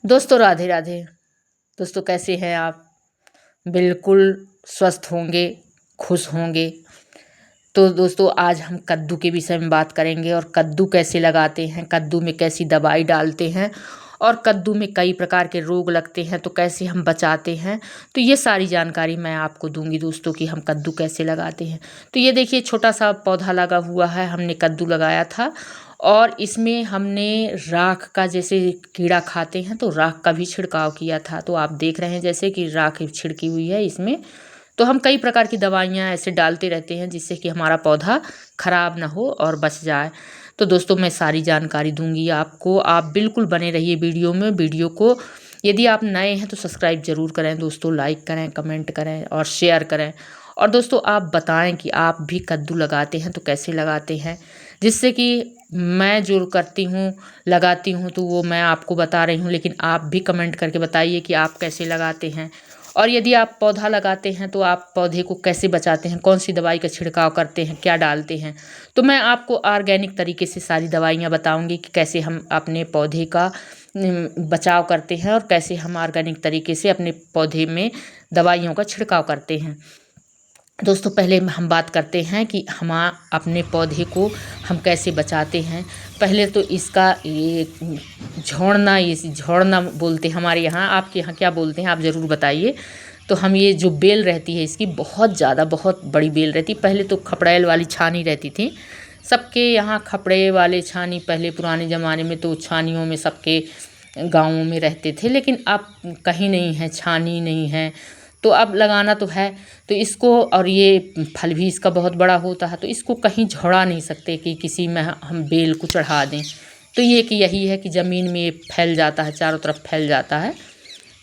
दोस्तों राधे राधे। दोस्तों कैसे हैं आप? बिल्कुल स्वस्थ होंगे, खुश होंगे। तो दोस्तों आज हम कद्दू के विषय में बात करेंगे और कद्दू कैसे लगाते हैं, कद्दू में कैसी दवाई डालते हैं और कद्दू में कई प्रकार के रोग लगते हैं तो कैसे हम बचाते हैं। तो ये सारी जानकारी मैं आपको दूंगी दोस्तों कि हम कद्दू कैसे लगाते हैं। तो ये देखिए छोटा सा पौधा लगा हुआ है, हमने कद्दू लगाया था और इसमें हमने राख का, जैसे कीड़ा खाते हैं तो राख का भी छिड़काव किया था। तो आप देख रहे हैं जैसे कि राख छिड़की हुई है इसमें। तो हम कई प्रकार की दवाइयाँ ऐसे डालते रहते हैं जिससे कि हमारा पौधा खराब ना हो और बच जाए। तो दोस्तों मैं सारी जानकारी दूंगी आपको, आप बिल्कुल बने रहिए वीडियो में। वीडियो को यदि आप नए हैं तो सब्सक्राइब ज़रूर करें दोस्तों, लाइक करें, कमेंट करें और शेयर करें। और दोस्तों आप बताएं कि आप भी कद्दू लगाते हैं तो कैसे लगाते हैं, जिससे कि मैं जो करती हूँ लगाती हूँ तो वो मैं आपको बता रही हूँ, लेकिन आप भी कमेंट करके बताइए कि आप कैसे लगाते हैं। और यदि आप पौधा लगाते हैं तो आप पौधे को कैसे बचाते हैं, कौन सी दवाई का छिड़काव करते हैं, क्या डालते हैं। तो मैं आपको ऑर्गेनिक तरीके से सारी दवाइयाँ बताऊंगी कि कैसे हम अपने पौधे का बचाव करते हैं और कैसे हम ऑर्गेनिक तरीके से अपने पौधे में दवाइयों का छिड़काव करते हैं। दोस्तों पहले हम बात करते हैं कि हम अपने पौधे को हम कैसे बचाते हैं। पहले तो इसका ये झोड़ना, इस झोड़ना बोलते हैं हमारे यहाँ, आपके यहाँ क्या बोलते हैं आप ज़रूर बताइए। तो हम ये जो बेल रहती है इसकी बहुत ज़्यादा, बहुत बड़ी बेल रहती। पहले तो खपड़ैल वाली छानी रहती थी सबके यहाँ, खपड़े वाले छानी पहले पुराने ज़माने में तो छानियों में सबके गाँवों में रहते थे, लेकिन अब कहीं नहीं है, छानी नहीं है। तो अब लगाना तो है तो इसको, और ये फल भी इसका बहुत बड़ा होता है तो इसको कहीं झोड़ा नहीं सकते कि किसी में हम बेल को चढ़ा दें। तो ये कि यही है कि ज़मीन में ये फैल जाता है, चारों तरफ फैल जाता है।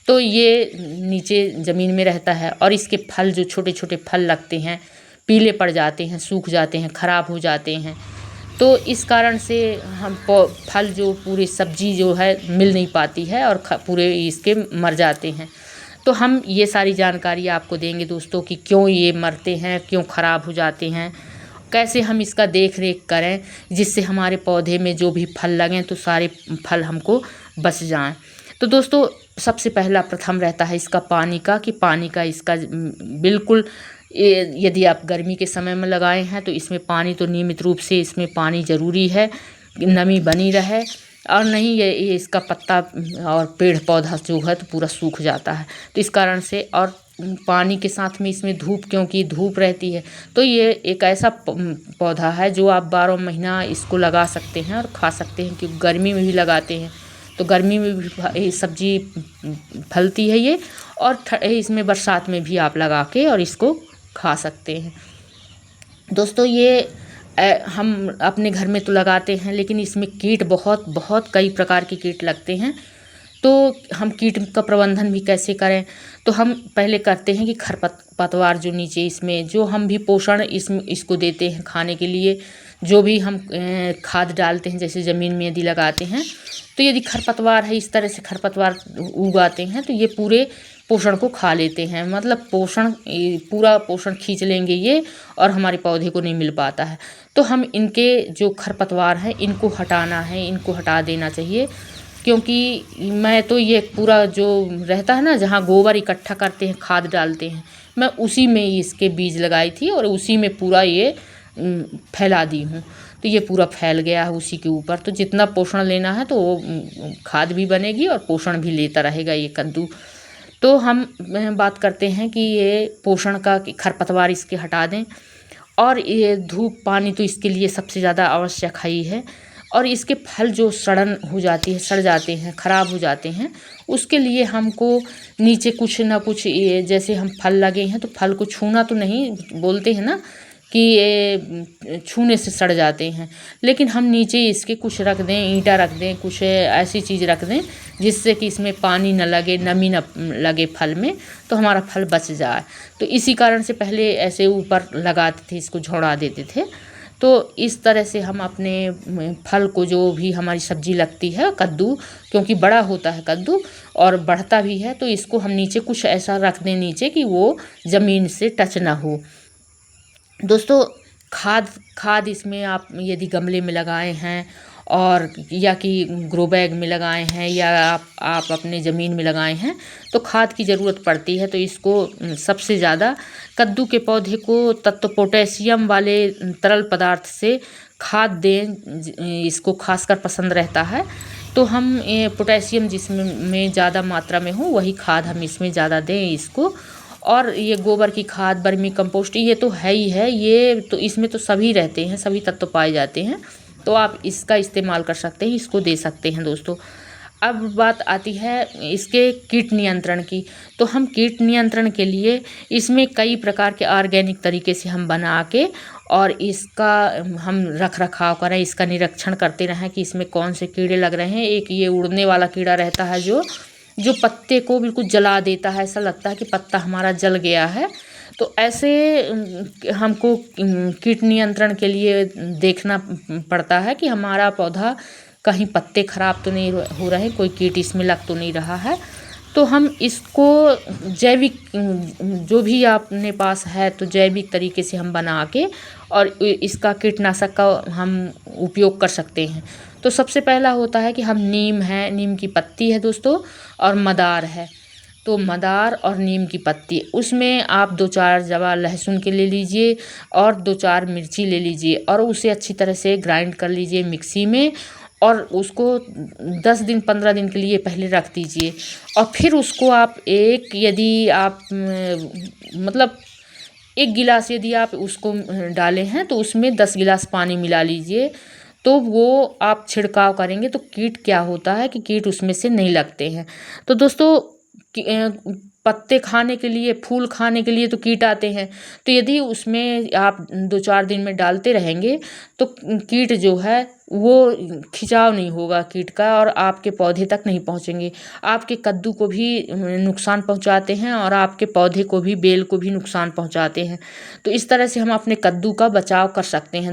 तो ये नीचे ज़मीन में रहता है और इसके फल, जो छोटे छोटे फल लगते हैं, पीले पड़ जाते हैं, सूख जाते हैं, ख़राब हो जाते हैं। तो इस कारण से हम फल जो पूरी सब्जी जो है मिल नहीं पाती है और पूरे इसके मर जाते हैं। तो हम ये सारी जानकारी आपको देंगे दोस्तों कि क्यों ये मरते हैं, क्यों ख़राब हो जाते हैं, कैसे हम इसका देख रेख करें जिससे हमारे पौधे में जो भी फल लगें तो सारे फल हमको बच जाएं। तो दोस्तों सबसे पहला प्रथम रहता है इसका पानी का, कि पानी का इसका बिल्कुल, यदि आप गर्मी के समय में लगाए हैं तो इसमें पानी तो नियमित रूप से इसमें पानी ज़रूरी है, नमी बनी रहे। और नहीं ये इसका पत्ता और पेड़ पौधा जो है तो पूरा सूख जाता है। तो इस कारण से, और पानी के साथ में इसमें धूप, क्योंकि धूप रहती है तो ये एक ऐसा पौधा है जो आप 12 महीना इसको लगा सकते हैं और खा सकते हैं। क्योंकि गर्मी में भी लगाते हैं तो गर्मी में भी सब्जी फलती है ये, और इसमें बरसात में भी आप लगा के और इसको खा सकते हैं। दोस्तों ये हम अपने घर में तो लगाते हैं लेकिन इसमें कीट बहुत बहुत कई प्रकार के कीट लगते हैं। तो हम कीट का प्रबंधन भी कैसे करें, तो हम पहले करते हैं कि खरपतवार जो नीचे इसमें जो हम भी पोषण इसको देते हैं खाने के लिए, जो भी हम खाद डालते हैं, जैसे ज़मीन में यदि लगाते हैं तो यदि खरपतवार है, इस तरह से खरपतवार उगाते हैं तो ये पूरे पोषण को खा लेते हैं, मतलब पूरा पोषण खींच लेंगे ये और हमारे पौधे को नहीं मिल पाता है। तो हम इनके जो खरपतवार हैं इनको हटाना है, इनको हटा देना चाहिए। क्योंकि मैं तो ये पूरा जो रहता है ना, जहाँ गोबर इकट्ठा करते हैं, खाद डालते हैं, मैं उसी में इसके बीज लगाई थी और उसी में पूरा ये फैला दी हूँ। तो ये पूरा फैल गया है उसी के ऊपर। तो जितना पोषण लेना है तो वो खाद भी बनेगी और पोषण भी लेता रहेगा ये कद्दू। तो हम बात करते हैं कि ये पोषण का, कि खरपतवार इसके हटा दें, और ये धूप पानी तो इसके लिए सबसे ज़्यादा आवश्यक ही है। और इसके फल जो सड़न हो जाती है, सड़ जाते हैं, ख़राब हो जाते हैं, उसके लिए हमको नीचे कुछ ना कुछ, ये जैसे हम फल लगे हैं तो फल को छूना तो नहीं, बोलते हैं ना कि ये छूने से सड़ जाते हैं, लेकिन हम नीचे इसके कुछ रख दें, ईंटा रख दें, कुछ ऐसी चीज़ रख दें जिससे कि इसमें पानी न लगे, नमी न लगे फल में, तो हमारा फल बच जाए। तो इसी कारण से पहले ऐसे ऊपर लगाते थे, इसको झोड़ा देते थे। तो इस तरह से हम अपने फल को, जो भी हमारी सब्जी लगती है कद्दू, क्योंकि बड़ा होता है कद्दू और बढ़ता भी है, तो इसको हम नीचे कुछ ऐसा रख दें नीचे कि वो ज़मीन से टच ना हो। दोस्तों खाद इसमें आप यदि गमले में लगाए हैं और या कि ग्रो बैग में लगाए हैं या आप अपने ज़मीन में लगाए हैं तो खाद की ज़रूरत पड़ती है। तो इसको सबसे ज़्यादा कद्दू के पौधे को तत्व पोटेशियम वाले तरल पदार्थ से खाद दें, इसको खासकर पसंद रहता है। तो हम पोटेशियम जिसमें ज़्यादा मात्रा में हो वही खाद हम इसमें ज़्यादा दें इसको। और ये गोबर की खाद, वर्मी कंपोस्ट, ये तो है ही है, ये तो इसमें तो सभी रहते हैं, सभी तत्व पाए जाते हैं। तो आप इसका इस्तेमाल कर सकते हैं, इसको दे सकते हैं दोस्तों। अब बात आती है इसके कीट नियंत्रण की। तो हम कीट नियंत्रण के लिए इसमें कई प्रकार के ऑर्गेनिक तरीके से हम बना के और इसका हम रख रखाव करें, इसका निरीक्षण करते रहें कि इसमें कौन से कीड़े लग रहे हैं। एक ये उड़ने वाला कीड़ा रहता है जो पत्ते को बिल्कुल जला देता है, ऐसा लगता है कि पत्ता हमारा जल गया है। तो ऐसे हमको कीट नियंत्रण के लिए देखना पड़ता है कि हमारा पौधा कहीं पत्ते खराब तो नहीं हो रहे, कोई कीट इसमें लग तो नहीं रहा है। तो हम इसको जैविक जो भी अपने पास है तो जैविक तरीके से हम बना के और इसका कीटनाशक का हम उपयोग कर सकते हैं। तो सबसे पहला होता है कि हम नीम की पत्ती है दोस्तों, और मदार है। तो मदार और नीम की पत्ती, उसमें आप 2-4 जवा लहसुन के ले लीजिए और 2-4 मिर्ची ले लीजिए और उसे अच्छी तरह से ग्राइंड कर लीजिए मिक्सी में और उसको 10 दिन 15 दिन के लिए पहले रख दीजिए। और फिर उसको आप यदि आप मतलब 1 गिलास यदि आप उसको डाले हैं तो उसमें 10 गिलास पानी मिला लीजिए। तो वो आप छिड़काव करेंगे तो कीट क्या होता है कि कीट उसमें से नहीं लगते हैं। तो दोस्तों पत्ते खाने के लिए, फूल खाने के लिए तो कीट आते हैं। तो यदि उसमें आप 2-4 दिन में डालते रहेंगे तो कीट जो है वो खिंचाव नहीं होगा कीट का और आपके पौधे तक नहीं पहुँचेंगे। आपके कद्दू को भी नुकसान पहुँचाते हैं और आपके पौधे को भी, बेल को भी नुकसान पहुँचाते हैं। तो इस तरह से हम अपने कद्दू का बचाव कर सकते हैं।